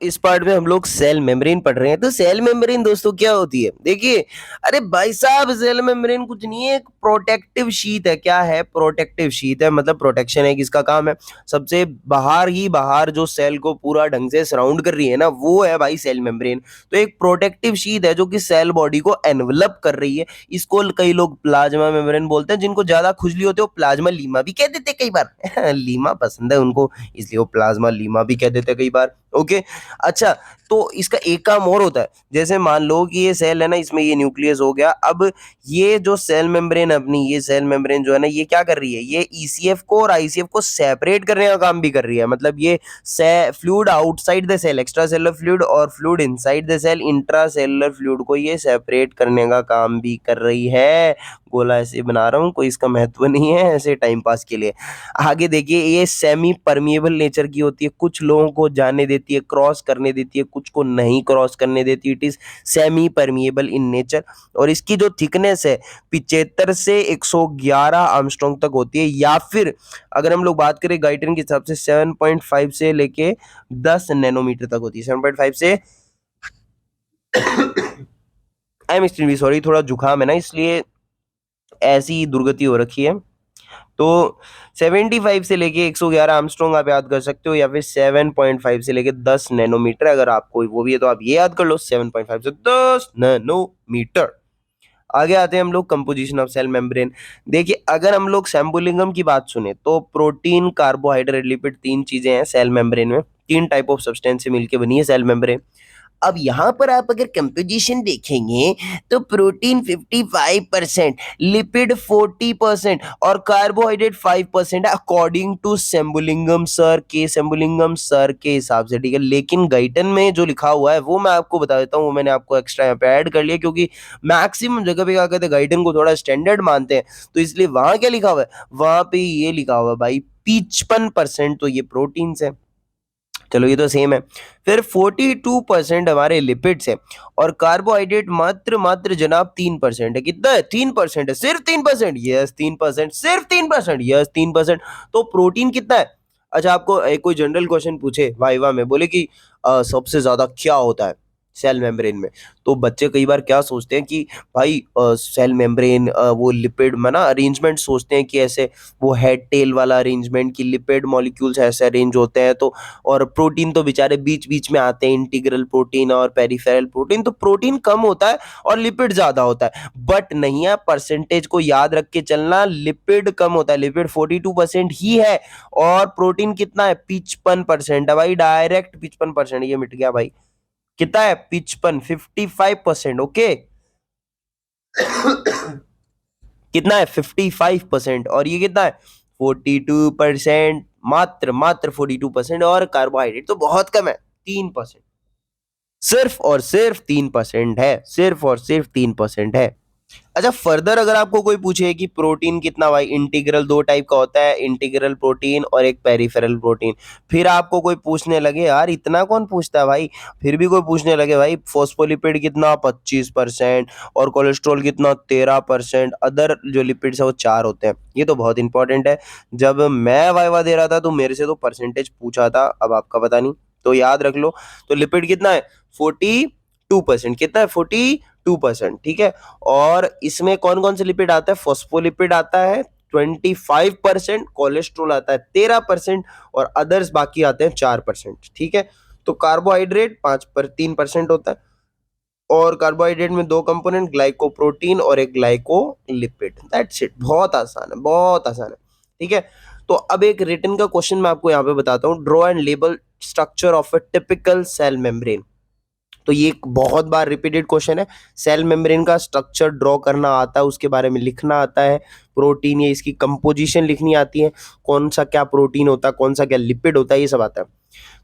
इस पार्ट में हम लोग सेल मेम्ब्रेन पढ़ रहे हैं। तो सेल मेम्ब्रेन दोस्तों क्या होती है? देखिए, अरे भाई साहब, सेल मेम्ब्रेन कुछ नहीं है, एक प्रोटेक्टिव शीट है। क्या है? प्रोटेक्टिव शीट है, मतलब प्रोटेक्शन है। किसका काम है? सबसे बाहर ही बाहर जो सेल को पूरा ढंग से सराउंड कर रही है ना, वो है भाई सेल मेम्ब्रेन। तो एक प्रोटेक्टिव शीट है जो कि सेल बॉडी को एनवलप कर रही है। इसको कई लोग प्लाज्मा मेम्ब्रेन बोलते हैं। जिनको ज्यादा खुजली होती है वो प्लाज्मा लीमा भी कह देते हैं कई बार लीमा पसंद है उनको, इसलिए वो प्लाज्मा लीमा भी कह देते हैं कई बार। ओके, अच्छा, तो इसका एक काम और होता है। जैसे मान लो कि ये सेल है ना, इसमें ये न्यूक्लियस हो गया। अब ये जो सेल मेम्ब्रेन अपनी, ये सेल मेम्ब्रेन जो है ना, ये क्या कर रही है? ये ईसीएफ को और आईसीएफ को सेपरेट करने का काम भी कर रही है। मतलब ये fluid outside the cell, extra cellular fluid, और fluid inside the cell, intra cellular fluid को ये सेपरेट करने का काम भी कर रही है। गोला ऐसे बना रहा हूँ, कोई इसका महत्व नहीं है, ऐसे टाइम पास के लिए। आगे देखिए, ये सेमी परमिएबल नेचर की होती है। कुछ लोगों को जाने देती है, क्रॉस करने देती है, कुछ को नहीं क्रॉस करने देती। It is semi permeable in nature. और इसकी जो थिकनेस है 75 से 111 आर्मस्ट्रांग तक होती है। या फिर अगर हम लोग बात करें गाइटन के हिसाब से 7.5 से लेके 10 नैनोमीटर तक होती है। 7.5 से आई एम एक्सट्रीमली सॉरी, थोड़ा जुकाम है ना, इसलिए ऐसी दुर्गति हो रखी है। तो 75 से लेके 111 आर्मस्ट्रांग आप याद कर सकते हो, या फिर 7.5 से लेके 10 नैनोमीटर। अगर आपको वो भी है तो आप ये याद कर लो, 7.5 से 10 नैनोमीटर। आगे आते हैं हम लोग कंपोजिशन ऑफ सेल मेम्ब्रेन। देखिए, अगर हम लोग सैम्बुलिंगम की बात सुने तो प्रोटीन, कार्बोहाइड्रेट, लिपिड, तीन चीजें हैं सेल मेम्ब्रेन में। तीन टाइप ऑफ सब्सटेंस से मिलकर बनी है सेल मेम्ब्रेन। अब यहाँ पर आप अगर कंपोजिशन देखेंगे तो प्रोटीन 55%, लिपिड 40% और कार्बोहाइड्रेट 5% है, अकॉर्डिंग टू सेम्बुलिंगम सर के हिसाब से। ठीक है, लेकिन गाइटन में जो लिखा हुआ है वो मैं आपको बता देता हूँ। वो मैंने आपको एक्स्ट्रा यहाँ पे ऐड कर लिया, क्योंकि मैक्सिमम जगह पे क्या कहते हैं, गाइटन को थोड़ा स्टैंडर्ड मानते हैं। तो इसलिए वहां क्या लिखा हुआ है? वहां पे ये लिखा हुआ है भाई 55% तो ये प्रोटीन है। चलो, ये तो सेम है। फिर 42% हमारे लिपिड्स है, और कार्बोहाइड्रेट मात्र मात्र जनाब 3% है। कितना है? 3% है, सिर्फ 3%। यस, 3%, सिर्फ 3%। यस, 3%। तो प्रोटीन कितना है? अच्छा, आपको कोई जनरल क्वेश्चन पूछे वाइवा में, बोले कि सबसे ज्यादा क्या होता है सेल मेम्ब्रेन में, तो बच्चे कई बार क्या सोचते हैं कि भाई सेल मेम्ब्रेन वो लिपिड में ना अरेंजमेंट सोचते हैं कि ऐसे वो हेड टेल वाला अरेंजमेंट, की लिपिड मॉलिक्यूल्स ऐसे अरेंज होते हैं। तो और प्रोटीन तो बेचारे बीच बीच में आते हैं, इंटीग्रल प्रोटीन और पेरिफेरल प्रोटीन। तो प्रोटीन कम होता है और लिपिड ज्यादा होता है। बट नहीं है, परसेंटेज को याद रख के चलना, लिपिड कम होता है। लिपिड 42% ही है, और प्रोटीन कितना है? 55% है भाई, डायरेक्ट 55%। ये मिट गया भाई। कितना है? 55% ओके कितना है? 55%। और ये कितना है? 42%। मात्र मात्र 42%। और कार्बोहाइड्रेट तो बहुत कम है, 3%। सिर्फ और सिर्फ 3% है, सिर्फ और सिर्फ 3% है। अच्छा, फर्दर अगर आपको कोई पूछे कि प्रोटीन कितना, भाई इंटीग्रल दो टाइप का होता है, इंटीग्रल प्रोटीन और एक पेरिफेरल प्रोटीन। फिर आपको कोई पूछने लगे, यार इतना कौन पूछता है भाई, फिर भी कोई पूछने लगे भाई फोस्फोलिपिड कितना, 25%, और कोलेस्ट्रॉल कितना, 13%, अदर जो लिपिड्स है वो 4 होते हैं। ये तो बहुत इंपॉर्टेंट है। जब मैं वाइवा दे रहा था तो मेरे से तो परसेंटेज पूछा था, अब आपका पता नहीं, तो याद रख लो। तो लिपिड कितना है? 42%। कितना है? 42%। ठीक है, और इसमें कौन कौन से लिपिड आता है? फॉस्फोलिपिड आता है 25%, कोलेस्ट्रॉल आता है 13%, और अदर्स बाकी आते हैं 4%। ठीक है, तो कार्बोहाइड्रेट 3% होता है, और कार्बोहाइड्रेट में दो कंपोनेंट, ग्लाइकोप्रोटीन और एक ग्लाइकोलिपिड। That's it. बहुत आसान है, बहुत आसान है। ठीक है, तो अब एक रिटन का क्वेश्चन मैं आपको यहाँ पे बताता हूँ। Draw and label structure of a typical cell membrane. तो ये एक बहुत बार रिपीटेड क्वेश्चन है। सेल मेम्ब्रेन का स्ट्रक्चर ड्रॉ करना आता है, उसके बारे में लिखना आता है, प्रोटीन या इसकी कंपोजिशन लिखनी आती है, कौन सा क्या प्रोटीन होता है, कौन सा क्या लिपिड होता है, ये सब आता है।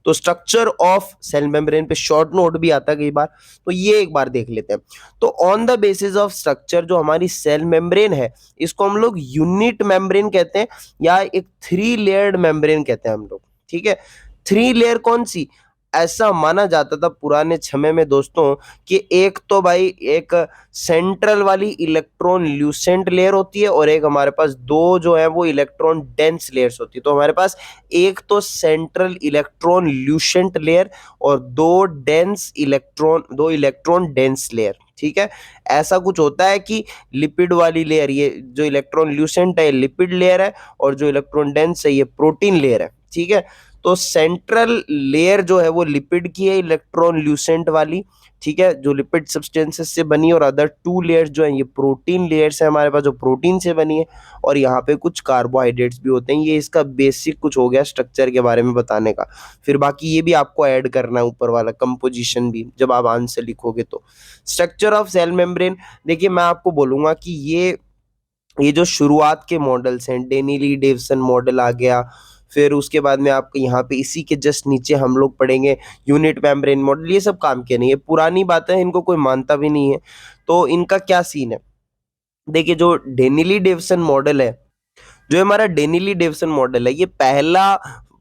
तो स्ट्रक्चर ऑफ सेल मेम्ब्रेन पे शॉर्ट नोट भी आता है कई बार, तो ये एक बार देख लेते हैं। तो on the basis of structure, जो हमारी सेल मेम्ब्रेन है, इसको हम लोग यूनिट मेम्ब्रेन कहते हैं, या एक 3 लेयर्ड मेम्ब्रेन कहते हैं हम लोग। ठीक है, 3 लेयर कौन सी? ऐसा माना जाता था पुराने समय में दोस्तों कि एक तो भाई एक सेंट्रल वाली इलेक्ट्रॉन ल्यूसेंट लेयर होती है और एक हमारे पास दो जो है वो इलेक्ट्रॉन डेंस लेयर्स होती है। तो हमारे पास एक तो सेंट्रल इलेक्ट्रॉन ल्यूसेंट लेयर और दो इलेक्ट्रॉन डेंस लेयर, ठीक है। ऐसा कुछ होता है कि लिपिड वाली लेयर, ये जो इलेक्ट्रॉन ल्यूसेंट है लिपिड लेयर है और जो इलेक्ट्रॉन डेंस है ये प्रोटीन लेयर है, ठीक है। तो सेंट्रल लेयर जो है वो लिपिड की है, इलेक्ट्रॉन ल्यूसेंट वाली, ठीक है, जो लिपिड सब्सटेंसेस से बनी है, और अदर टू लेयर्स जो है ये प्रोटीन लेयर्स है हमारे पास, जो प्रोटीन से बनी है। और यहाँ पे कुछ कार्बोहाइड्रेट्स भी होते हैं। ये इसका बेसिक कुछ हो गया स्ट्रक्चर के बारे में बताने का। फिर बाकी ये भी आपको ऐड करना है ऊपर वाला कंपोजिशन भी, जब आप आंसर लिखोगे तो। स्ट्रक्चर ऑफ सेल मेम्ब्रेन, देखिए मैं आपको बोलूंगा कि ये जो शुरुआत के मॉडल्स हैं, डेनिली डेविसन मॉडल आ गया, फिर उसके बाद में आपको यहाँ पे इसी के जस्ट नीचे हम लोग पढ़ेंगे यूनिट मेम्ब्रेन मॉडल। ये सब काम के नहीं है, पुरानी बातें हैं, इनको कोई मानता भी नहीं है। तो इनका क्या सीन है, देखिए जो डेनिली डेविसन मॉडल है, जो हमारा डेनिली डेविसन मॉडल है, ये पहला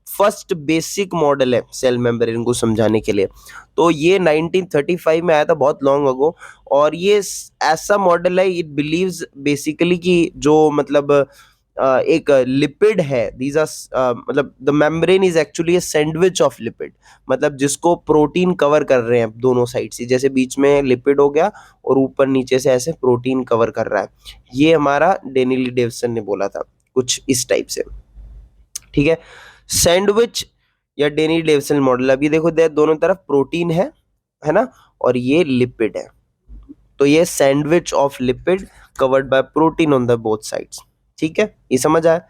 फर्स्ट बेसिक मॉडल है सेल मेम्ब्रेन को समझाने के लिए। तो ये 1935 में आया था, बहुत लॉन्ग अगो। और ये ऐसा मॉडल है, इट बिलीव्स बेसिकली कि जो मतलब एक लिपिड है, दीज आर मतलब the membrane is actually a sandwich of lipid, मतलब जिसको प्रोटीन कवर कर रहे हैं दोनों साइड से, जैसे बीच में लिपिड हो गया और ऊपर नीचे से ऐसे प्रोटीन कवर कर रहा है। ये हमारा डेनिली डेविसन ने बोला था कुछ इस टाइप से, ठीक है। सैंडविच या डेनी डेविसन मॉडल, अभी देखो दोनों तरफ प्रोटीन है ना, और ये लिपिड है। तो ये sandwich of lipid covered by protein on the both sides, ठीक है, ये समझ आया।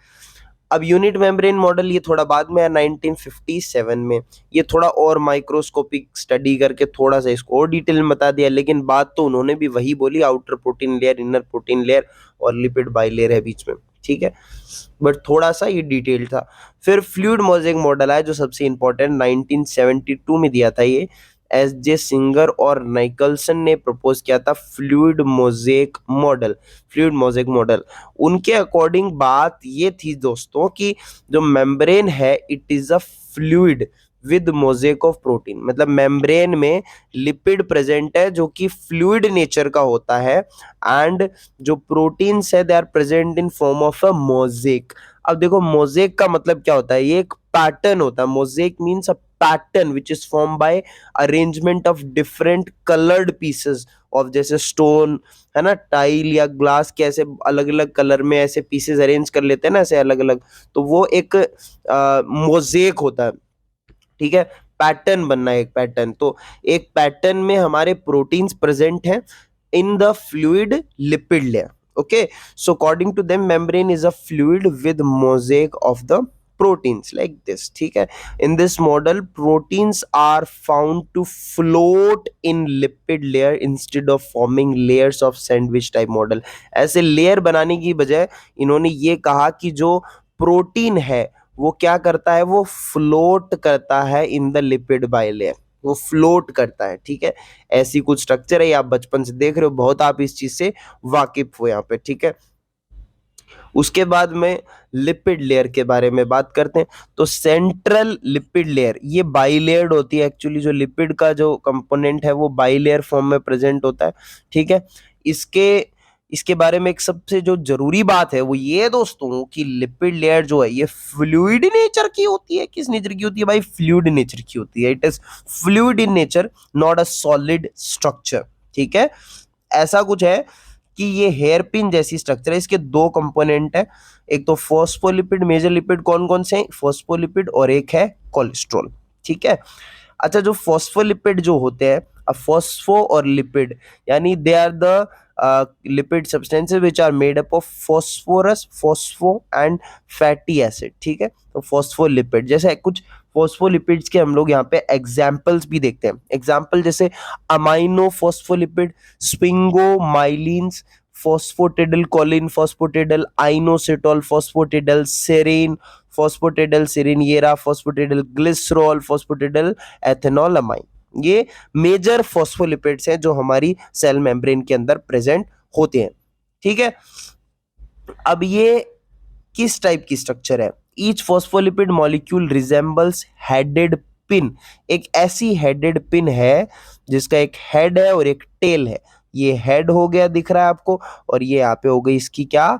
अब यूनिट मेम्ब्रेन मॉडल ये थोड़ा बाद में है 1957 में। ये थोड़ा और माइक्रोस्कोपिक स्टडी करके थोड़ा सा इसको और डिटेल में बता दिया, लेकिन बात तो उन्होंने भी वही बोली, outer protein layer, inner protein layer और लिपिड बाइलेयर है बीच में, ठीक है। बट थोड़ा सा ये डिटेल था। फिर फ्लूइड मोज़ेक मॉडल आया, जो सबसे इंपॉर्टेंट 1972 में दिया था ये। एस जे सिंगर और नाइकलसन ने प्रपोज किया था fluid mosaic model. Fluid mosaic model, उनके अकॉर्डिंग बात ये थी दोस्तों कि जो मेम्ब्रेन है it is a fluid with mosaic of protein, मतलब मेम्ब्रेन में लिपिड प्रेजेंट है जो कि फ्लूइड नेचर का होता है, एंड जो प्रोटीन्स है they are present in form of a mosaic. अब देखो मोज़ेक का मतलब क्या होता है, ये एक पैटर्न होता है। Mosaic means a pattern which is form by arrangement of different coloured pieces of, जैसे स्टोन है ना, टाइल या ग्लास के ऐसे अलग अलग कलर में ऐसे पीसेस अरेंज कर लेते हैं ना ऐसे अलग अलग, तो वो एक मोज़ेक होता है, ठीक है। पैटर्न बनना है, एक पैटर्न। तो एक पैटर्न में हमारे प्रोटीन्स प्रेजेंट हैं in the fluid lipid layer, okay, so according to them membrane is a fluid with mosaic of the proteins like this, ठीक है। in this model proteins are found to float in lipid layer instead of forming layers of sandwich type model। ऐसे layer बनाने की बजाय इन्होंने ये कहा कि जो प्रोटीन है वो क्या करता है, वो फ्लोट करता है इन द लिपिड बाइलेयर, वो फ्लोट करता है, ठीक है। ऐसी कुछ स्ट्रक्चर है, ये आप बचपन से देख रहे हो, बहुत आप इस चीज से वाकिफ हो यहाँ पे, ठीक है। उसके बाद में लिपिड लेयर के बारे में बात करते हैं। तो सेंट्रल लिपिड लेयर ये बाइलेयर्ड होती है, एक्चुअली जो लिपिड का जो कंपोनेंट है वो बाइलेयर फॉर्म में प्रेजेंट होता है, ठीक है। इसके इसके बारे में एक सबसे जो जरूरी बात है वो ये दोस्तों कि लिपिड लेयर जो है ये फ्लूइड नेचर की होती है। किस नेचर की होती है भाई, फ्लूइड नेचर की होती है। It is fluid in nature, not a solid structure, ठीक है। ऐसा कुछ है कि ये हेयर पिन जैसी स्ट्रक्चर है, इसके दो कंपोनेंट है, एक तो फॉस्फोलिपिड, मेजर लिपिड कौन कौन से हैं, फॉस्फोलिपिड, और एक है कोलेस्ट्रॉल, ठीक है। अच्छा, जो फॉस्फोलिपिड जो होते हैं, अब फॉस्फो और लिपिड यानी they are the lipid substances which are made up of phosphorus, phospho and fatty acid, ठीक है। तो फॉस्फोलिपिड जैसे कुछ फॉस्फोलिपिड्स के हम लोग यहाँ पे एग्जाम्पल्स भी देखते हैं। एग्जाम्पल जैसे amino phospholipid, sphingomyelins, phosphatidyl choline, phosphatidyl inositol, phosphatidyl serine, phosphatidyl serine, ये रहा phosphatidyl glycerol, phosphatidyl ethanolamine. ये मेजर फॉस्फोलिपिड्स हैं जो हमारी सेल मेम्ब्रेन के अंदर प्रेजेंट होते हैं, ठीक है। अब ये किस टाइप की स्ट्रक्चर है, each phospholipid molecule resembles headed pin, एक ऐसी हेडेड पिन है जिसका एक हेड है और एक टेल है। ये हेड हो गया दिख रहा है आपको, और ये यहाँ पे हो गई इसकी क्या,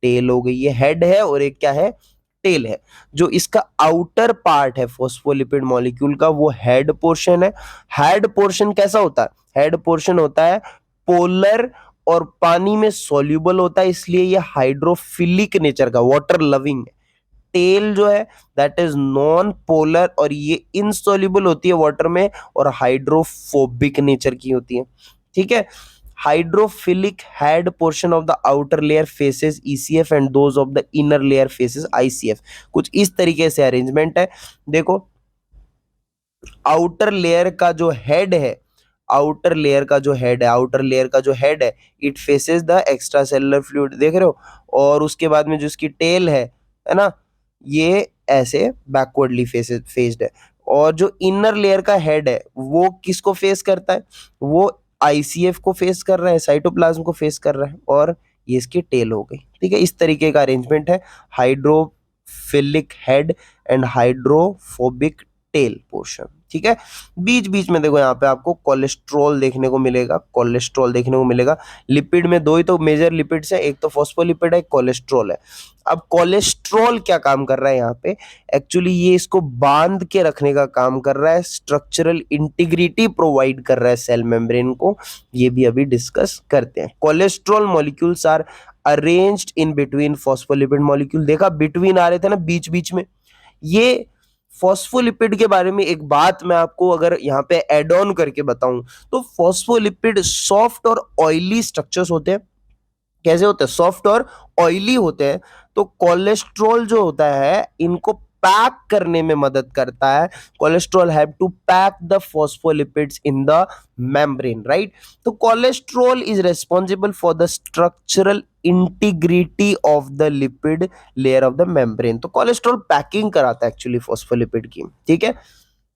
टेल हो गई। ये हेड है और एक क्या है, टेल है। जो इसका आउटर पार्ट है फॉस्फोलिपिड मॉलिक्यूल का, वो हेड पोर्शन है। हेड पोर्शन कैसा होता है, हेड पोर्शन होता है पोलर और पानी में सोल्यूबल होता है, इसलिए ये हाइड्रोफिलिक नेचर का, वाटर लविंग। टेल जो है दैट इज नॉन पोलर और ये इनसोल्यूबल होती है वाटर में और हाइड्रोफोबिक नेचर की होती है। ठीक है। Hydrophilic head portion of the outer layer faces ECF and those of the inner layer faces ICF. कुछ इस तरीके से अरेंजमेंट है। देखो, आउटर लेयर का जो हेड है, आउटर लेयर का जो हेड है, आउटर लेयर का जो हेड है, it faces the extra cellular fluid, देख रहे हो। और उसके बाद में जो इसकी टेल है ना, ये ऐसे बैकवर्डली फेस्ड है। और जो इनर लेयर का हेड है वो किसको फेस करता है, वो आईसीएफ को फेस कर रहा है, साइटोप्लाज्म को फेस कर रहा है, और ये इसकी टेल हो गई। ठीक है, इस तरीके का अरेंजमेंट है hydrophilic head and hydrophobic tell portion. ठीक है। बीच बीच में देखो यहाँ पे आपको कोलेस्ट्रॉल देखने को मिलेगा, कोलेस्ट्रॉल देखने को मिलेगा। लिपिड में दो ही तो मेजर लिपिड्स है, एक तो फॉस्फोलिपिड है, एक कोलेस्ट्रॉल है। अब कोलेस्ट्रॉल क्या काम कर रहा है यहाँ पे, एक्चुअली ये इसको बांध के रखने का काम कर रहा है, स्ट्रक्चरल इंटीग्रिटी प्रोवाइड कर रहा है सेल मेम्ब्रेन को। ये भी अभी डिस्कस करते हैं। Cholesterol molecules are arranged in between phospholipid molecule. देखा बिटवीन आ रहे थे ना बीच बीच में। ये फॉस्फोलिपिड के बारे में एक बात मैं आपको अगर यहाँ पे एड ऑन करके बताऊं, तो फॉस्फोलिपिड सॉफ्ट और ऑयली स्ट्रक्चर्स होते हैं। कैसे होते हैं, सॉफ्ट और ऑयली होते हैं। तो कोलेस्ट्रॉल जो होता है इनको पैक करने में मदद करता है। Cholesterol have to pack the phospholipids in the membrane, right. तो cholesterol is responsible for the structural integrity of the lipid layer of the membrane. तो कोलेस्ट्रॉल पैकिंग कराता है एक्चुअली फॉस्फोलिपिड की। ठीक है।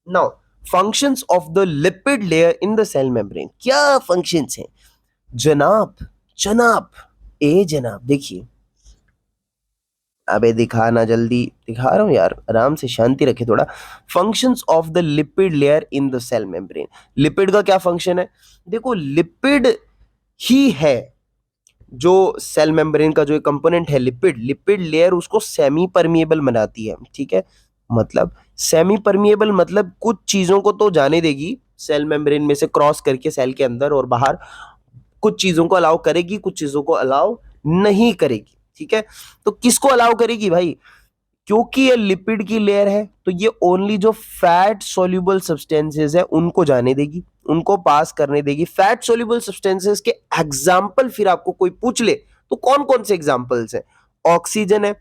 Now functions of the lipid layer in the cell membrane, क्या functions हैं जनाब, जनाब ए जनाब, देखिए। अबे दिखाना, जल्दी दिखा रहा हूं यार, आराम से शांति रखे थोड़ा। Functions of the lipid layer in the cell membrane. Lipid का क्या फंक्शन है, देखो लिपिड ही है जो सेल मेम्ब्रेन का जो कंपोनेंट है लिपिड, लिपिड लेयर उसको सेमी परमिएबल बनाती है। ठीक है, मतलब सेमी परमिएबल मतलब कुछ चीजों को तो जाने देगी सेल मेम्ब्रेन में से क्रॉस करके सेल के अंदर और बाहर, कुछ चीजों को अलाउ करेगी, कुछ चीजों को अलाउ नहीं करेगी। ठीक है, तो किसको अलाउ करेगी भाई, क्योंकि ये लिपिड की लेयर है तो ये ओनली जो फैट सोल्यूबल सब्सटेंसेस है उनको जाने देगी, उनको पास करने देगी। फैट सोल्यूबल सब्सटेंसेस के एग्जाम्पल फिर आपको कोई पूछ ले तो कौन कौन से एग्जाम्पल्स है, ऑक्सीजन है,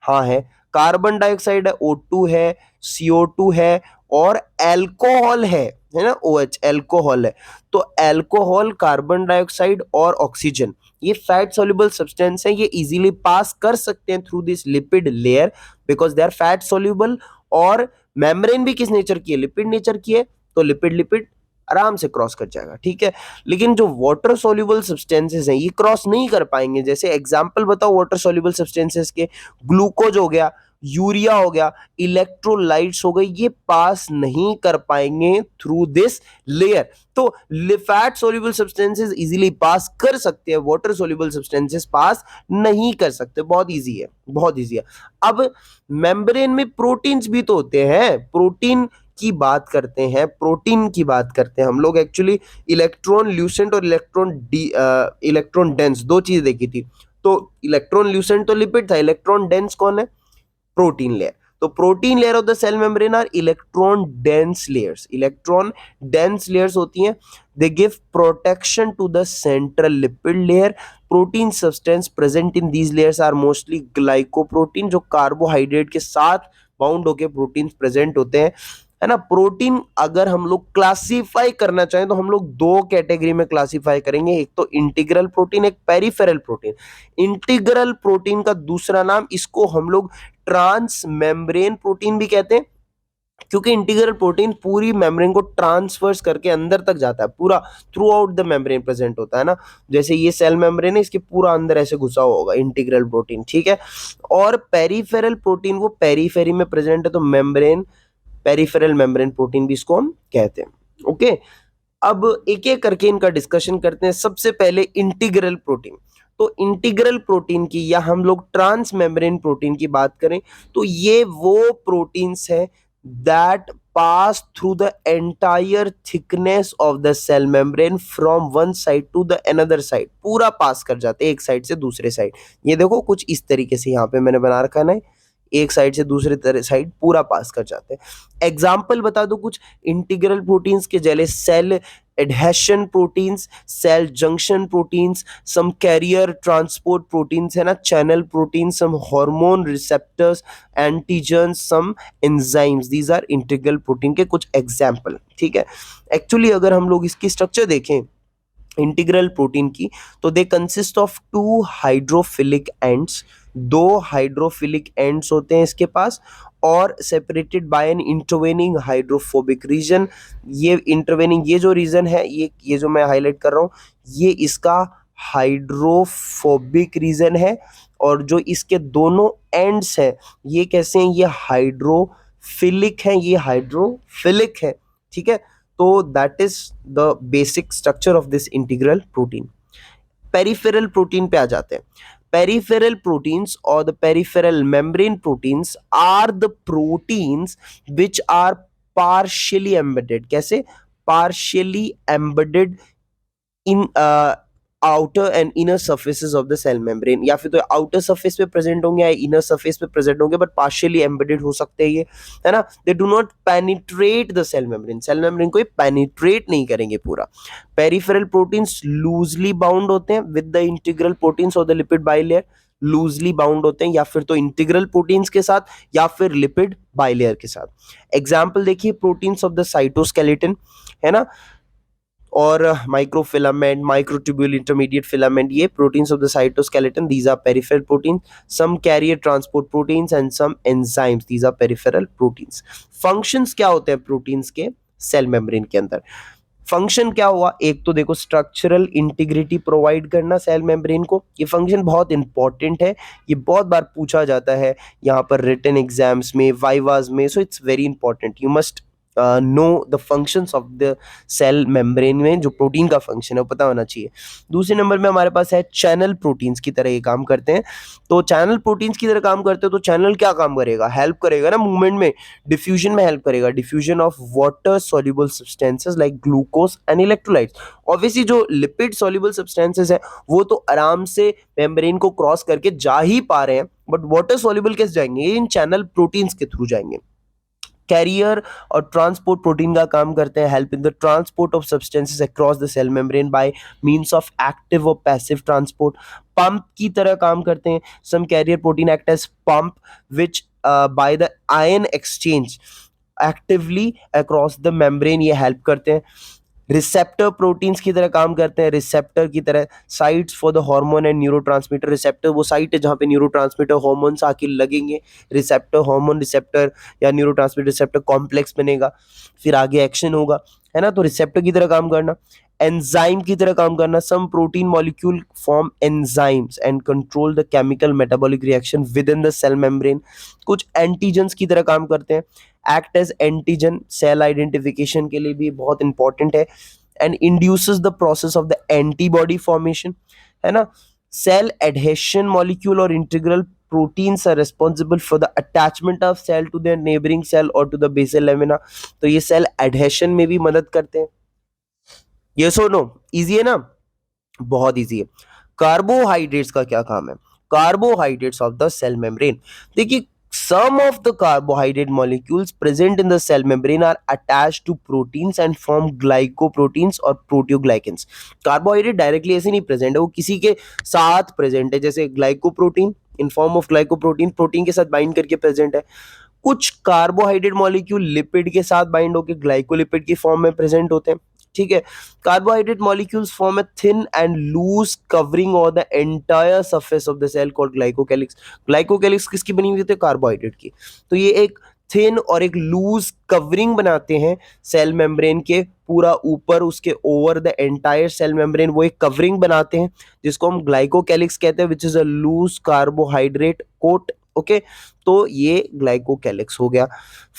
हाँ है, कार्बन डाइऑक्साइड है, O2 है, CO2 है, और एल्कोहल है ना, OH एल्कोहल है। तो एल्कोहल, कार्बन डाइऑक्साइड और ऑक्सीजन, ये फैट सोल्यूबल सब्सटेंस है, ये इजीली पास कर सकते हैं through this lipid layer because they are fat soluble. और मेम्ब्रेन भी किस नेचर की है, लिपिड नेचर की है, तो लिपिड लिपिड आराम से क्रॉस कर जाएगा। ठीक है, लेकिन जो वाटर सोल्यूबल सब्सटेंसेस हैं ये क्रॉस नहीं कर पाएंगे। जैसे एग्जांपल बताओ वाटर सोल्यूबल सब्सटेंसेस के, ग्लूकोज हो गया, यूरिया हो गया, इलेक्ट्रोलाइट्स हो गए, ये पास नहीं कर पाएंगे थ्रू दिस लेयर। तो fat soluble substances easily pass कर सकते हैं, वाटर सोल्यूबल सब्सटेंसेस पास नहीं कर सकते। बहुत इजी है, बहुत इजी है। अब मेम्ब्रेन में प्रोटीन्स भी तो होते हैं, प्रोटीन की बात करते हैं, प्रोटीन की बात करते हैं हम लोग। एक्चुअली इलेक्ट्रॉन ल्यूसेंट और इलेक्ट्रॉन डेंस दो चीज देखी थी। तो इलेक्ट्रॉन ल्यूसेंट तो लिपिड था, इलेक्ट्रॉन डेंस कौन है, प्रोटीन लेयर। तो protein layer of the cell membrane are electron dense layers, electron dense layers होती हैं। They give protection to the central lipid layer. Protein substance present in these layers are mostly glycoprotein, जो carbohydrate के साथ bound होकर protein present होते हैं, है ना। प्रोटीन अगर हम लोग क्लासिफाई करना चाहें तो हम लोग दो कैटेगरी में क्लासिफाई करेंगे, एक तो इंटीग्रल प्रोटीन, एक पेरिफेरल प्रोटीन। इंटीग्रल प्रोटीन का दूसरा नाम, इसको हम लोग ट्रांस मेम्ब्रेन प्रोटीन भी कहते हैं, क्योंकि इंटीग्रल प्रोटीन पूरी मेम्ब्रेन को ट्रांसफर्स करके अंदर तक जाता है, पूरा through out the membrane present होता है ना। जैसे ये सेल मेम्ब्रेन है, इसके पूरा अंदर ऐसे घुसा होगा इंटीग्रल प्रोटीन। ठीक है, और पेरिफेरल प्रोटीन वो पेरीफेरी में प्रेजेंट है, तो मेम्ब्रेन पेरिफेरल मेम्ब्रेन प्रोटीन भी इसको हम कहते हैं। ओके, अब एक एक करके इनका डिस्कशन करते हैं। सबसे पहले इंटीग्रल प्रोटीन। तो इंटीग्रल प्रोटीन की या हम लोग ट्रांस मेम्ब्रेन प्रोटीन की बात करें तो ये वो प्रोटीन्स है that pass through the entire thickness of the cell membrane from one side to the another side, पूरा पास कर जाते हैं एक साइड से दूसरे साइड। ये देखो कुछ इस तरीके से यहाँ पे मैंने बना रखा है ना, एक साइड से दूसरे साइड पूरा पास कर जाते हैं। एग्जाम्पल बता दो कुछ इंटीग्रल प्रोटीन्स के, जैसे cell adhesion proteins, cell junction proteins, some carrier transport proteins है ना, channel proteins, some hormone receptors, antigen, some enzymes, these are integral protein के कुछ एग्जाम्पल। ठीक है, एक्चुअली अगर हम लोग इसकी स्ट्रक्चर देखें इंटीग्रल प्रोटीन की, तो they consist of two hydrophilic ends, दो हाइड्रोफिलिक एंड्स होते हैं इसके पास, और separated by an intervening hydrophobic region. ये इंटरवेनिंग, ये जो रीजन है, ये जो मैं हाईलाइट कर रहा हूँ, ये इसका हाइड्रोफोबिक रीजन है, और जो इसके दोनों एंड्स हैं ये कैसे हैं, ये हाइड्रोफिलिक हैं, ये हाइड्रोफिलिक है। ठीक है, तो that is the basic structure of this integral protein. Peripheral protein पे आ जाते हैं। पेरिफेरल प्रोटीन्स और the peripheral membrane proteins are the proteins which are partially embedded. कैसे? Partially embedded in outer and inner surfaces of the cell membrane, या फिर तो outer surface पे प्रेजेंट होंगे या इनर सरफेस पे प्रेजेंट होंगे, बट पार्शियली एम्बेडेड हो सकते हैं ये, है ना। They do not penetrate the cell membrane, cell membrane को पेनिट्रेट नहीं करेंगे पूरा। पेरिफेरल प्रोटीन्स लूजली बाउंड होते हैं विद द इंटीग्रल प्रोटीन्स और the lipid bilayer, loosely bound होते हैं या फिर तो इंटीग्रल प्रोटीन्स के साथ या फिर लिपिड बाइलेयर के साथ। एग्जाम्पल देखिए, प्रोटीन्स ऑफ द साइटोस्केलेटन, है ना, और माइक्रोफिलामेंट, माइक्रोट्यूब्यूल, इंटरमीडिएट फिलामेंट, ये proteins of the cytoskeleton, these are peripheral protein. Some carrier transport proteins and some enzymes, these are peripheral proteins. Functions क्या होते हैं प्रोटीन्स के सेल मेम्ब्रेन के अंदर? फंक्शन क्या हुआ? एक तो देखो स्ट्रक्चरल इंटीग्रिटी प्रोवाइड करना सेल मेम्ब्रेन को, ये फंक्शन बहुत इंपॉर्टेंट है, ये बहुत बार पूछा जाता है यहाँ पर रिटन एग्जाम्स में, वाइवाज में, so it's very important, you must know the functions of the cell membrane में जो प्रोटीन का फंक्शन है वो पता होना चाहिए। दूसरे नंबर में हमारे पास है चैनल प्रोटीन्स की तरह ये काम करते हैं। तो चैनल प्रोटीन्स की तरह काम करते हैं, तो चैनल क्या काम करेगा? हेल्प करेगा ना मूवमेंट में, डिफ्यूजन में हेल्प करेगा, diffusion of water soluble substances like glucose and electrolytes. Obviously जो लिपिड सॉल्युबल सब्सटेंसेस है वो तो आराम से मेम्ब्रेन को क्रॉस करके जा ही पा रहे हैं, बट वाटर सॉल्युबल कैसे जाएंगे? इन चैनल प्रोटीन्स के थ्रू जाएंगे। कैरियर और ट्रांसपोर्ट प्रोटीन का काम करते हैं, help in the transport of substances across the cell membrane by means of active और पैसिव ट्रांसपोर्ट। पंप की तरह काम करते हैं, some carrier protein act as pump which by the ion exchange actively across the membrane, ये help करते हैं। Receptor proteins की तरह काम करते हैं, रिसेप्टर की तरह, sites for the hormone and neurotransmitter. Receptor वो साइट है जहाँ पे न्यूरोट्रांसमीटर हार्मोन्स आके लगेंगे, रिसेप्टर हार्मोन रिसेप्टर या न्यूरोट्रांसमीटर रिसेप्टर कॉम्प्लेक्स बनेगा, फिर आगे एक्शन होगा, है ना। तो रिसेप्टर की तरह काम करना। एंजाइम की तरह काम करना, some protein molecule form enzymes and control the chemical metabolic reaction within the cell membrane. कुछ एंटीजन्स की तरह काम करते हैं, act as antigen, cell identification के लिए भी बहुत इंपॉर्टेंट है, and induces the process of the antibody formation, है ना। सेल एडहेशन मॉलिक्यूल और integral proteins are responsible for the attachment of cell to their neighboring cell or to the basal lamina। तो ये सेल एडहेशन में भी मदद करते हैं। यस और नो? इजी है ना? बहुत इजी है। कार्बोहाइड्रेट्स का क्या काम है? Carbohydrates of the cell membrane, देखिए some of the carbohydrate molecules present in the cell membrane are attached to proteins and form glycoproteins और proteoglycans। कार्बोहाइड्रेट डायरेक्टली ऐसे नहीं प्रेजेंट है, वो किसी के साथ प्रेजेंट है, जैसे glycoprotein in form of glycoprotein protein के साथ बाइंड करके प्रेजेंट है। कुछ कार्बोहाइड्रेट मॉलिक्यूल लिपिड के साथ बाइंड होकर ग्लाइकोलिपिड की फॉर्म में प्रेजेंट होते हैं। ठीक है, carbohydrate molecules form a thin and loose covering on the entire surface of the cell called glycocalyx. Glycocalyx किसकी बनी हुई होती है? कार्बोहाइड्रेट की। तो ये एक थिन और एक लूज कवरिंग बनाते हैं सेल मेम्ब्रेन के पूरा ऊपर, उसके over the entire cell membrane वो एक कवरिंग बनाते हैं जिसको हम ग्लाइकोकैलिक्स कहते हैं, which is a loose carbohydrate coat okay, तो ये ग्लाइकोकैलिक्स हो गया।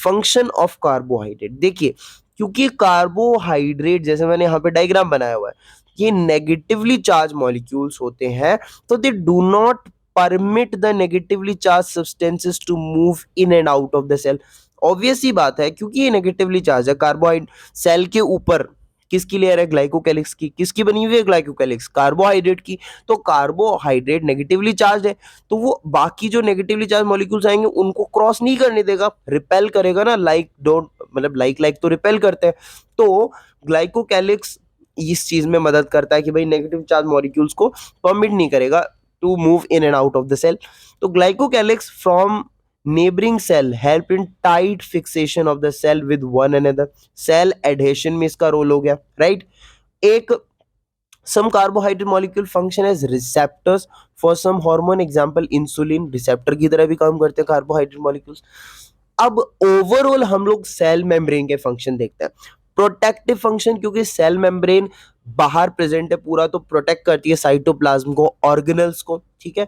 फंक्शन ऑफ कार्बोहाइड्रेट, देखिए क्योंकि कार्बोहाइड्रेट जैसे मैंने यहाँ पे डायग्राम बनाया हुआ है, ये नेगेटिवली चार्ज मॉलिक्यूल्स होते हैं, तो they do not permit the negatively charge substances to move in and out of the cell. Obvious ही बात है, क्योंकि ये नेगेटिवली चार्ज है, कार्बोहाइड्रेट सेल के ऊपर किसकी लेयर है, ग्लाइकोकैलिक्स की। किसकी बनी हुई है ग्लाइकोकैलिक्स, कार्बोहाइड्रेट की। तो कार्बोहाइड्रेट नेगेटिवली चार्ज है, तो वो बाकी जो नेगेटिवली चार्ज मॉलिक्यूल्स आएंगे उनको क्रॉस नहीं करने देगा, रिपेल करेगा ना, लाइक डोंट मतलब लाइक तो रिपेल करते हैं। तो ग्लाइकोकैलिक्स इस चीज में मदद करता है कि भाई नेगेटिव चार्ज मॉलिक्यूल्स को परमिट नहीं करेगा to move in and out of the cell. तो glycocalyx from neighboring cell help in tight fixation of the cell with one another। Cell adhesion में इसका रोल हो गया, राइट। एक some carbohydrate molecule function as receptors for some hormone, example insulin receptor की तरह भी काम करते हैं कार्बोहाइड्रेट मॉलिक्यूल्स। अब ओवरऑल हम लोग सेल मेम्ब्रेन के फंक्शन देखते हैं। प्रोटेक्टिव फंक्शन, क्योंकि सेल मेम्ब्रेन बाहर प्रेजेंट है पूरा, तो प्रोटेक्ट करती है साइटोप्लाज्म को, ऑर्गेनल्स को, ठीक है।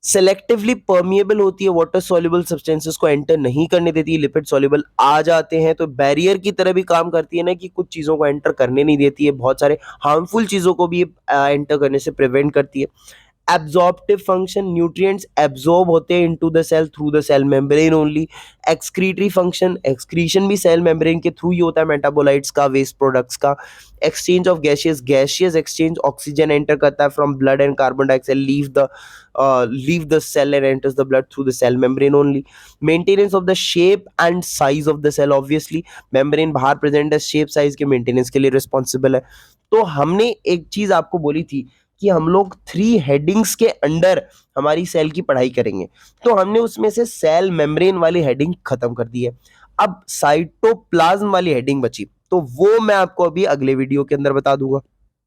सेलेक्टिवली परमिएबल होती है, वाटर सॉल्युबल सब्सटेंसेस को एंटर नहीं करने देती है, लिपिड सॉल्युबल आ जाते हैं तो बैरियर की तरह भी काम करती है ना, कि कुछ चीजों को एंटर करने नहीं देती है, बहुत सारे हार्मफुल चीजों को भी एंटर करने से प्रिवेंट करती है। एब्जॉर्प्टिव फंक्शन, न्यूट्रिएंट्स एब्जॉर्ब होते हैं into the cell through the cell membrane only. Excretory function, excretion भी सेल मेम्ब्रेन के थ्रू ही होता है, मेटाबोलाइट्स का, वेस्ट प्रोडक्ट्स का। Exchange of gases, gaseous exchange, oxygen enter करता है from blood and carbon dioxide leave the cell and enters the blood through the cell membrane only। Maintenance of the shape and size of the cell, obviously membrane बाहर present है, shape size के maintenance के लिए responsible है। तो हमने एक चीज आपको बोली थी कि हम लोग 3 हेडिंग्स के अंडर हमारी सेल की पढ़ाई करेंगे, तो हमने उसमें से सेल मेम्ब्रेन वाली हेडिंग खत्म कर दी है। अब साइटोप्लाज्म वाली हेडिंग बची, तो वो मैं आपको अभी अगले वीडियो के अंदर बता दूंगा।